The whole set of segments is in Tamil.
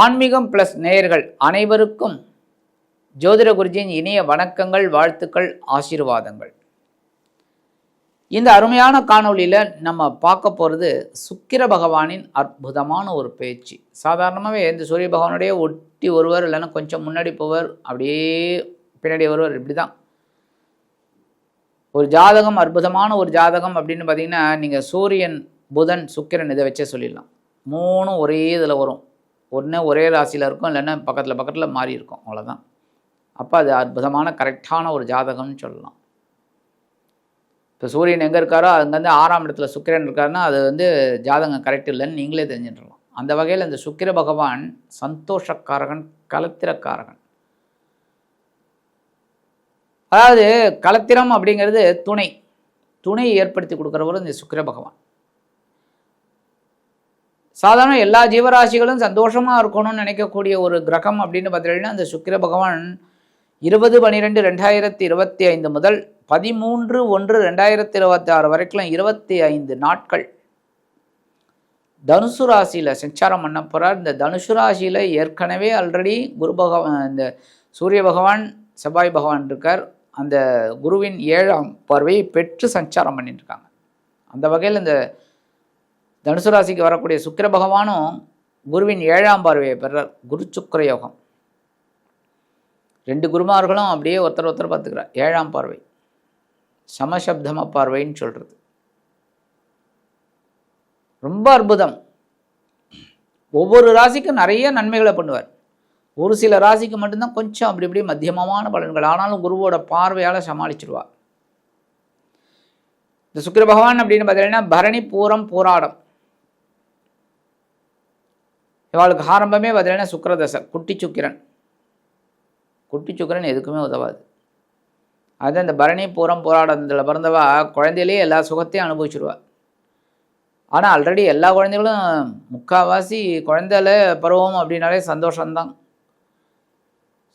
ஆன்மீகம் பிளஸ் நேயர்கள் அனைவருக்கும் ஜோதிட குருஜியின் இனிய வணக்கங்கள், வாழ்த்துக்கள், ஆசீர்வாதங்கள். இந்த அருமையான காணொளியில் நம்ம பார்க்க போகிறது சுக்கிர பகவானின் அற்புதமான ஒரு பேச்சு. சாதாரணமாகவே இந்த சூரிய பகவானுடைய ஒட்டி ஒருவர், இல்லைன்னா கொஞ்சம் முன்னாடி போவர், அப்படியே பின்னாடி ஒருவர், இப்படி தான் ஒரு ஜாதகம். அற்புதமான ஒரு ஜாதகம் அப்படின்னு பார்த்தீங்கன்னா, நீங்கள் சூரியன், புதன், சுக்கிரன் இதை வச்சே சொல்லிடலாம். மூணும் ஒரே இதில் வரும். ஒன்று ஒரே ராசியில் இருக்கும், இல்லைன்னா பக்கத்தில் மாறி இருக்கும், அவ்வளோதான். அப்போ அது அற்புதமான கரெக்டான ஒரு ஜாதகம்னு சொல்லலாம். இப்போ சூரியன் எங்கே இருக்காரோ அங்கேருந்து 6ஆம் இடத்துல சுக்கிரன் இருக்காருன்னா அது ஜாதகம் கரெக்ட் இல்லைன்னு நீங்களே தெரிஞ்சுட்டுருலாம். அந்த வகையில் இந்த சுக்கிர பகவான் சந்தோஷக்காரகன், கலத்திரக்காரகன். அதாவது கலத்திரம் அப்படிங்கிறது துணையை ஏற்படுத்தி கொடுக்குறவரும் இந்த சுக்கிர பகவான். சாதாரண எல்லா ஜீவராசிகளும் சந்தோஷமாக இருக்கணும்னு நினைக்கக்கூடிய ஒரு கிரகம் அப்படின்னு பார்த்தீங்கன்னா அந்த சுக்கிர பகவான் 20/12/2025 முதல் 13/1/2026 வரைக்கும் 25 நாட்கள் தனுசு ராசியில் சஞ்சாரம் பண்ண போகிறார். இந்த தனுசு ராசியில் ஏற்கனவே ஆல்ரெடி குரு பகவான், இந்த சூரிய பகவான், செவ்வாய் பகவான் இருக்கார். அந்த குருவின் 7ஆம் பார்வையை பெற்று சஞ்சாரம் பண்ணிட்டு இருக்காங்க. அந்த வகையில் இந்த தனுசு ராசிக்கு வரக்கூடிய சுக்கிர பகவானும் குருவின் 7ஆம் பார்வையை பெறார். குரு சுக்கிர யோகம். 2 குருமார்களும் அப்படியே ஒருத்தர் பார்த்துக்கிறார். 7ஆம் பார்வை சமசப்தம பார்வைன்னு சொல்கிறது. ரொம்ப அற்புதம். ஒவ்வொரு ராசிக்கும் நிறைய நன்மைகளை பண்ணுவார். ஒரு சில ராசிக்கு மட்டும்தான் கொஞ்சம் அப்படி இப்படி மத்தியமமான பலன்கள், ஆனாலும் குருவோட பார்வையால் சமாளிச்சிடுவார். இந்த சுக்கிர பகவான் அப்படின்னு பார்த்தீங்கன்னா பரணி, பூரம், பூராடம் இவாளுக்கு ஆரம்பமே பார்த்தீங்கன்னா சுக்கிரதசை. குட்டி சுக்கிரன் எதுக்குமே உதவாது. அது இந்த பரணி, பூரம், போராட்டத்தில் பிறந்தவா குழந்தையிலேயே எல்லா சுகத்தையும் அனுபவிச்சுடுவா. ஆனால் ஆல்ரெடி எல்லா குழந்தைகளும் முக்கால்வாசி குழந்தையில பருவம் அப்படின்னாலே சந்தோஷம்தான்.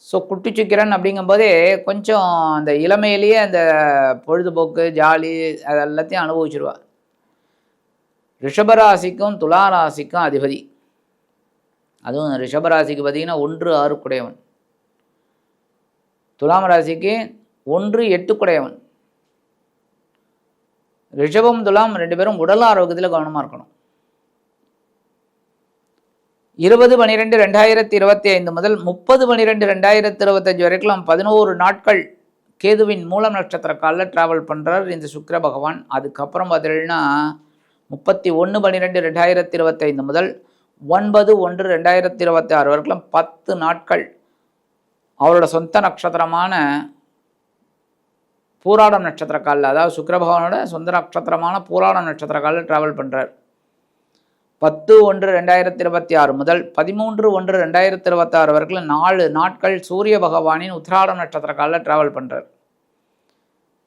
ஸோ குட்டி சுக்கிரன் அப்படிங்கும்போதே கொஞ்சம் அந்த இளமையிலேயே அந்த பொழுதுபோக்கு, ஜாலி அது எல்லாத்தையும் அனுபவிச்சுடுவா. ரிஷபராசிக்கும் துளாராசிக்கும் அதிபதி. அதுவும் ரிஷபராசிக்கு பார்த்திங்கன்னா 1-6 குடையவன், துலாம் ராசிக்கு 1-8 குடையவன். ரிஷபம், துலாம் 2 பேரும் உடல் ஆரோக்கியத்தில் கவனமாக இருக்கணும். 20/12/2025 முதல் 30/12/2025 வரைக்கும் 11 நாட்கள் கேதுவின் மூலம் நட்சத்திர காலில் ட்ராவல் பண்ணுறார் இந்த சுக்கிர பகவான். அதுக்கப்புறம் பார்த்தீங்கன்னா 31/12/2025 முதல் 9/1/2026 வரைக்கும் 10 நாட்கள் அவரோட சொந்த நட்சத்திரமான பூராடம் நட்சத்திர காலில், அதாவது சுக்கிர பகவானோட சொந்த நட்சத்திரமான பூராடம் நட்சத்திர காலில் ட்ராவல் பண்ணுறார். 10/1/2026 முதல் 13/1/2026 வரைக்கும் 4 நாட்கள் சூரிய பகவானின் உத்திராடம் நட்சத்திர காலில் ட்ராவல் பண்ணுறார்.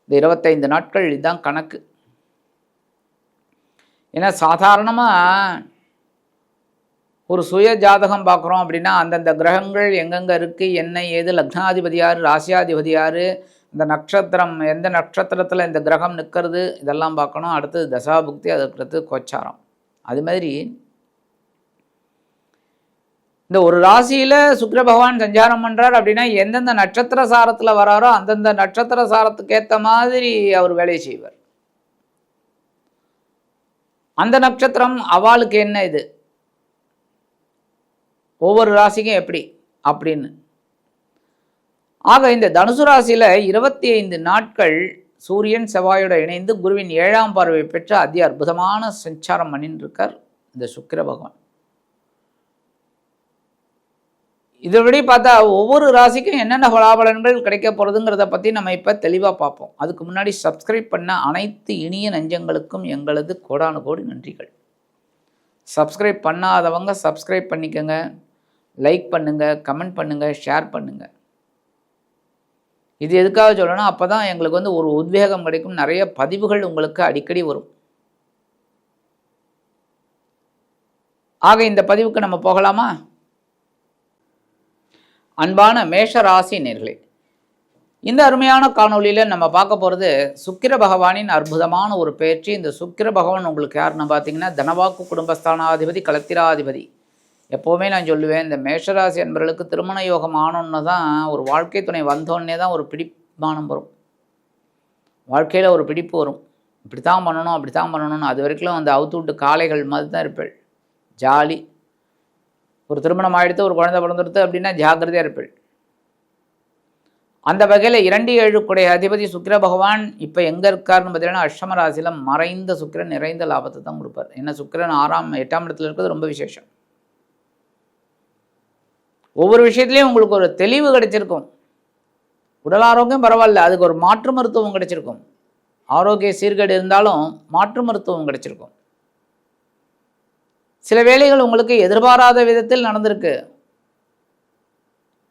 இந்த 25 நாட்கள் இதுதான் கணக்கு. ஏன்னா சாதாரணமாக ஒரு சுய ஜாதகம் பார்க்குறோம் அப்படின்னா அந்தந்த கிரகங்கள் எங்கெங்கே இருக்குது, என்ன ஏது, லக்னாதிபதி யார், ராசியாதிபதி யார், இந்த நட்சத்திரம் எந்த நட்சத்திரத்தில் இந்த கிரகம் நிற்கிறது, இதெல்லாம் பார்க்கணும். அடுத்தது தசாபுக்தி, அதுக்கடுத்து கோச்சாரம். அது மாதிரி இந்த ஒரு ராசியில் சுக்கிர பகவான் சஞ்சாரம் பண்ணுறார் அப்படின்னா எந்தெந்த நட்சத்திர சாரத்தில் வராரோ அந்தந்த நட்சத்திர சாரத்துக்கு ஏற்ற மாதிரி அவர் வேலையை செய்வார். அந்த நட்சத்திரம் அவளுக்கு என்ன, இது ஒவ்வொரு ராசிக்கும் எப்படி அப்படின்னு. ஆக இந்த தனுசு ராசியில் 25 நாட்கள் சூரியன் செவ்வாயோட இணைந்து குருவின் 7ஆம் பார்வை பெற்று அதி அற்புதமான சஞ்சாரம் பண்ணின்னு இருக்கார் இந்த சுக்கிர பகவான். இதன்படி பார்த்தா ஒவ்வொரு ராசிக்கும் என்னென்ன பலாபலன்கள் கிடைக்க போகிறதுங்கிறத பற்றி நம்ம இப்போ தெளிவாக பார்ப்போம். அதுக்கு முன்னாடி சப்ஸ்கிரைப் பண்ண அனைத்து இனிய நெஞ்சங்களுக்கும் எங்களது கோடானு கோடி நன்றிகள். சப்ஸ்கிரைப் பண்ணாதவங்க சப்ஸ்கிரைப் பண்ணிக்கோங்க, லைக் பண்ணுங்கள், கமெண்ட் பண்ணுங்கள், ஷேர் பண்ணுங்கள். இது எதுக்காக சொல்லணும், அப்போ தான் எங்களுக்கு ஒரு உத்வேகம் கிடைக்கும். நிறைய பதிவுகள் உங்களுக்கு அடிக்கடி வரும். ஆக இந்த பதிவுக்கு நம்ம போகலாமா? அன்பான மேஷ ராசி நேயர்களே, இந்த அருமையான காணொலியில் நம்ம பார்க்க போகிறது சுக்கிர பகவானின் அற்புதமான ஒரு பயிற்சி. இந்த சுக்கிர பகவான் உங்களுக்கு யாருன்னு பார்த்தீங்கன்னா தனவாக்கு குடும்பஸ்தானாதிபதி, கலத்திராதிபதி. எப்போவுமே நான் சொல்லுவேன், இந்த மேஷராசி என்பவர்களுக்கு திருமண யோகம் ஆனோன்னு தான் ஒரு வாழ்க்கை துணை வந்தோடனே தான் ஒரு பிடிப்பானம் வரும், வாழ்க்கையில் ஒரு பிடிப்பு வரும். இப்படி தான் பண்ணணும் அப்படி தான் பண்ணணும்னு அது வரைக்கும் அந்த அவுத்து விட்டு காளைகள் மாதிரி தான் இருப்பேள். ஜாலி. ஒரு திருமணம் ஆகிடுத்து, ஒரு குழந்தை பிறந்துடுத்து அப்படின்னா ஜாக்கிரதையாக இருப்பேள். அந்த வகையில் 2-7 அதிபதி சுக்கிர பகவான் இப்போ எங்கே இருக்காருன்னு பார்த்தீங்கன்னா அஷ்டம ராசியில் மறைந்த சுக்கிரன் நிறைந்த லாபத்தை தான் கொடுப்பார். ஏன்னா சுக்கிரன் 8ஆம் இடத்துல இருக்கிறது ரொம்ப விசேஷம். ஒவ்வொரு விஷயத்துலையும் உங்களுக்கு ஒரு தெளிவு கிடைச்சிருக்கும். உடல் ஆரோக்கியம் பரவாயில்ல, அதுக்கு ஒரு மாற்று மருத்துவம் கிடைச்சிருக்கும். ஆரோக்கிய சீர்கேடு இருந்தாலும் மாற்று மருத்துவம் கிடைச்சிருக்கும். சில வேளைகள் உங்களுக்கு எதிர்பாராத விதத்தில் நடந்திருக்கு.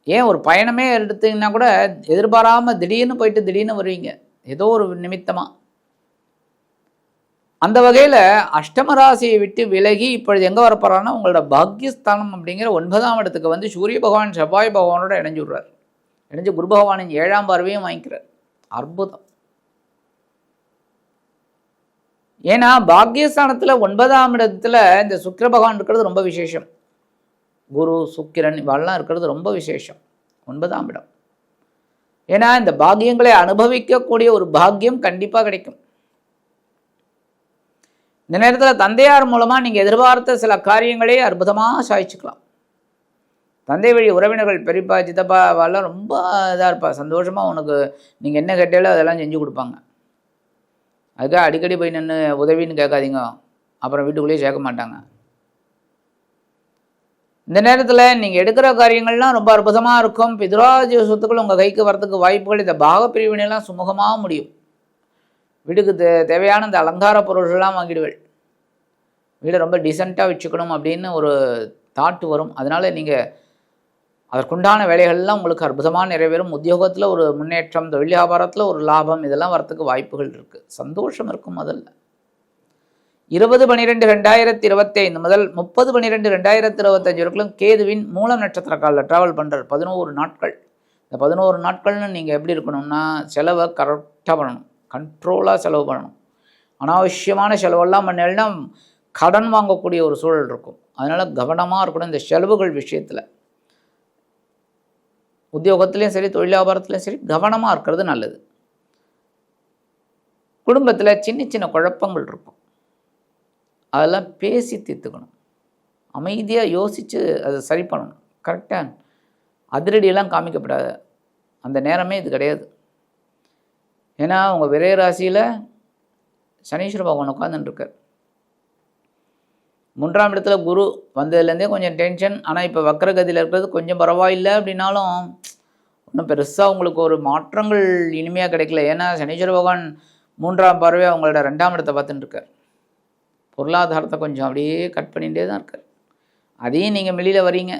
ஏன் ஒரு பயணமே எடுத்தீங்கன்னா கூட எதிர்பாராமல் திடீர்னு போயிட்டு திடீர்னு வருவீங்க, ஏதோ ஒரு நிமித்தமாக. அந்த வகையில் அஷ்டமராசியை விட்டு விலகி இப்பொழுது எங்கே வரப்போறான்னா உங்களோட பாக்யஸ்தானம் அப்படிங்கிற 9ஆம் இடத்துக்கு வந்து சூரிய பகவான் செவ்வாய் பகவானோட இணைஞ்சு விடுறார். இணைஞ்சு குரு பகவானின் 7ஆம் பார்வையும் வாங்கிக்கிறார். அற்புதம். ஏன்னா பாக்யஸ்தானத்தில் 9ஆம் இடத்துல இந்த சுக்கிர பகவான் இருக்கிறது ரொம்ப விசேஷம். குரு சுக்கிரன் இவெல்லாம் இருக்கிறது ரொம்ப விசேஷம் 9ஆம் இடம். ஏன்னா இந்த பாக்கியங்களை அனுபவிக்கக்கூடிய ஒரு பாக்கியம் கண்டிப்பாக கிடைக்கும். இந்த நேரத்தில் தந்தையார் மூலமாக நீங்கள் எதிர்பார்த்த சில காரியங்களே அற்புதமாக சாதிச்சுக்கலாம். தந்தை வழி உறவினர்கள் பெரியப்பா சித்தப்பா அவெல்லாம் ரொம்ப இதாக இருப்பா, சந்தோஷமாக உனக்கு நீங்கள் என்ன கேட்டாலும் அதெல்லாம் செஞ்சு கொடுப்பாங்க. அதுக்காக அடிக்கடி போய் நின்று உதவின்னு கேட்காதீங்க, அப்புறம் வீட்டுக்குள்ளேயே சேர்க்க மாட்டாங்க. இந்த நேரத்தில் நீங்கள் எடுக்கிற காரியங்கள்லாம் ரொம்ப அற்புதமாக இருக்கும். பிதுராஜ சொத்துக்கள் உங்கள் கைக்கு வரதுக்கு வாய்ப்புகள், இந்த பாகப்பிரிவினைலாம் சுமூகமாக முடியும். வீட்டுக்கு தேவையான இந்த அலங்கார பொருள்கள்லாம் வாங்கிடுவேள். வீடை ரொம்ப டீசெண்டாக வச்சுக்கணும் அப்படின்னு ஒரு தாட்டு வரும். அதனால் நீங்கள் அதற்குண்டான வேலைகள்லாம் உங்களுக்கு அற்புதமாக நிறைவேறும். உத்தியோகத்தில் ஒரு முன்னேற்றம், தொழில் வியாபாரத்தில் ஒரு லாபம், இதெல்லாம் வரத்துக்கு வாய்ப்புகள் இருக்குது. சந்தோஷம் இருக்கும். முதல்ல 20/12/2025 முதல் 30/12/2025 வரைக்கும் கேதுவின் மூலம் நட்சத்திர காலில் ட்ராவல் பண்ணுறார் 11 நாட்கள். இந்த 11 நாட்கள்னு நீங்கள் எப்படி இருக்கணும்னா செலவை கரெக்டாக பண்ணணும், கண்ட்ரோலாக செலவு பண்ணணும். அனாவசியமான செலவெல்லாம் பண்ணலைன்னா கடன் வாங்கக்கூடிய ஒரு சூழல் இருக்கும். அதனால் கவனமாக இருக்கணும் இந்த செலவுகள் விஷயத்தில். உத்தியோகத்துலேயும் சரி தொழில் வியாபாரத்துலேயும் சரி கவனமாக இருக்கிறது நல்லது. குடும்பத்தில் சின்ன சின்ன குழப்பங்கள் இருக்கும், அதெல்லாம் பேசி தீர்த்துக்கணும். அமைதியாக யோசித்து அதை சரி பண்ணணும். கரெக்டாக அதிரடியெல்லாம் காமிக்கப்படாத அந்த நேரமே இது கிடையாது. ஏன்னா உங்கள் விரை ராசியில் சனீஸ்வர பகவான் உட்காந்துட்டுருக்கார். 3ஆம் இடத்துல குரு வந்ததுலேருந்தே கொஞ்சம் டென்ஷன். ஆனால் இப்போ வக்கரகதியில் இருக்கிறது கொஞ்சம் பரவாயில்லை அப்படின்னாலும் ஒன்றும் பெருசாக உங்களுக்கு ஒரு மாற்றங்கள் இனிமையாக கிடைக்கல. ஏன்னா சனீஸ்வர பகவான் 3ஆம் பார்வையாக அவங்களோட 2ஆம் இடத்தை பார்த்துட்டு இருக்கார். பொருளாதாரத்தை கொஞ்சம் அப்படியே கட் பண்ணிகிட்டே தான் இருக்கார். அதையும் நீங்கள் வெளியில் வரீங்க.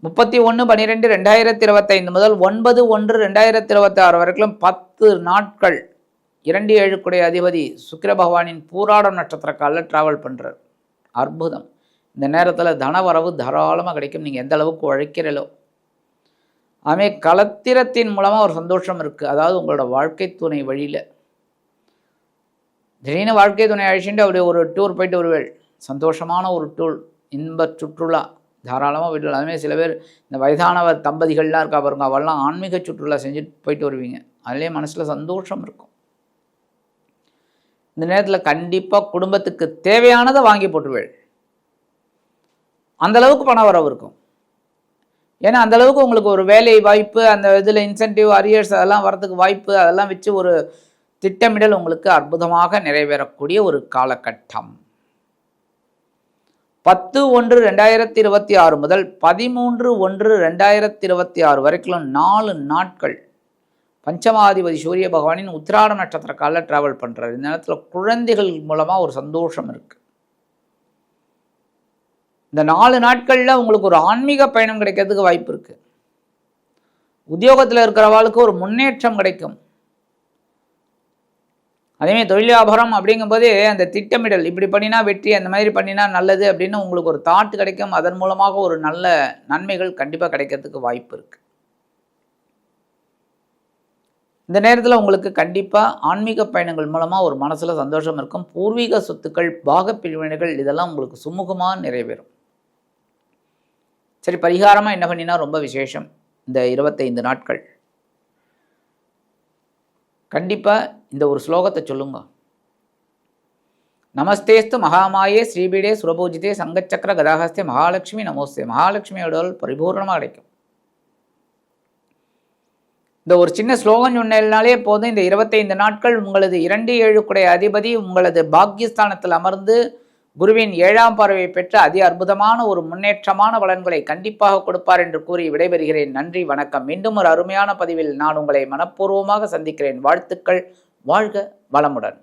31/12/2025 முதல் 9/1/2026 வரைக்கும் 10 நாட்கள் 2-7 அதிபதி சுக்கிர பகவானின் பூராடம் நட்சத்திர காலில் ட்ராவல் பண்ணுறார். அற்புதம். இந்த நேரத்தில் தனவரவு தாராளமாக கிடைக்கும், நீங்கள் எந்த அளவுக்கு உழைக்கிறீங்களோ. அதுமாதிரி களத்திரத்தின் மூலமாக ஒரு சந்தோஷம் இருக்குது. அதாவது உங்களோட வாழ்க்கை துணை வழியில் திடீர்னு வாழ்க்கை துணை அழிச்சுட்டு அப்படி ஒரு டூர் போயிட்டு வருவேள். சந்தோஷமான ஒரு டூர், இன்ப சுற்றுலா தாராளமாக போயிட்டு. அதுமாதிரி சில பேர் இந்த வயதானவர் தம்பதிகள்லாம் இருக்கா பாருங்க, அவெல்லாம் ஆன்மீக சுற்றுலா செஞ்சுட்டு போயிட்டு வருவீங்க. அதுலேயே மனசில் சந்தோஷம் இருக்கும். இந்த நேரத்தில் கண்டிப்பாக குடும்பத்துக்கு தேவையானதை வாங்கி போட்டுருவேள். அந்தளவுக்கு பண வரவு இருக்கும். ஏன்னா அந்தளவுக்கு உங்களுக்கு ஒரு வேலை வாய்ப்பு, அந்த இதில் இன்சென்டிவ் அரியர்ஸ் அதெல்லாம் வரதுக்கு வாய்ப்பு, அதெல்லாம் வச்சு ஒரு திட்டமிடல் உங்களுக்கு அற்புதமாக நிறைவேறக்கூடிய ஒரு காலகட்டம். 10/1/2026 முதல் 13/1/2026 வரைக்கும் 4 நாட்கள் பஞ்சமாதிபதி சூரிய பகவானின் உத்திராட நட்சத்திர காலில் ட்ராவல் பண்ணுறாரு. இந்த நேரத்தில் குழந்தைகள் மூலமாக ஒரு சந்தோஷம் இருக்குது. இந்த 4 நாட்களில் உங்களுக்கு ஒரு ஆன்மீக பயணம் கிடைக்கிறதுக்கு வாய்ப்பு இருக்குது. உத்தியோகத்தில் இருக்கிறவாளுக்கு ஒரு முன்னேற்றம் கிடைக்கும். அதேமாதிரி தொழில் வியாபாரம் அப்படிங்கும்போது அந்த திட்டமிடல், இப்படி பண்ணினா வெற்றி, அந்த மாதிரி பண்ணினா நல்லது அப்படின்னு உங்களுக்கு ஒரு தாட் கிடைக்கும். அதன் மூலமாக ஒரு நல்ல நன்மைகள் கண்டிப்பாக கிடைக்கிறதுக்கு வாய்ப்பு இருக்குது. இந்த நேரத்தில் உங்களுக்கு கண்டிப்பாக ஆன்மீக பயணங்கள் மூலமாக ஒரு மனசில் சந்தோஷம் இருக்கும். பூர்வீக சொத்துக்கள், பாகப் பிரிவினைகள் இதெல்லாம் உங்களுக்கு சுமூகமாக நிறைவேறும். சரி, பரிகாரமாக என்ன பண்ணினா ரொம்ப விசேஷம்? இந்த 25 நாட்கள் கண்டிப்பாக இந்த ஒரு ஸ்லோகத்தை சொல்லுங்க. நமஸ்தேஸ்து மகாமாயே ஸ்ரீபீடே சுரபூஜிதே சங்கச்சக்கர கதாகஸ்தே மகாலட்சுமி நமோஸ்தே. மகாலட்சுமியோட பரிபூர்ணமாக கிடைக்கும். இந்த ஒரு சின்ன ஸ்லோகம் சொன்னாலே போதும். இந்த 25 நாட்கள் உங்களது 2-7 குடைய அதிபதி உங்களது பாக்கியஸ்தானத்தில் அமர்ந்து குருவின் 7ஆம் பார்வையை பெற்று அதி அற்புதமான ஒரு முன்னேற்றமான பலன்களை கண்டிப்பாக கொடுப்பார் என்று கூறி விடைபெறுகிறேன். நன்றி, வணக்கம். மீண்டும் ஒரு அருமையான பதிவில் நான் உங்களை மனப்பூர்வமாக சந்திக்கிறேன். வாழ்த்துக்கள். வாழ்க வளமுடன்.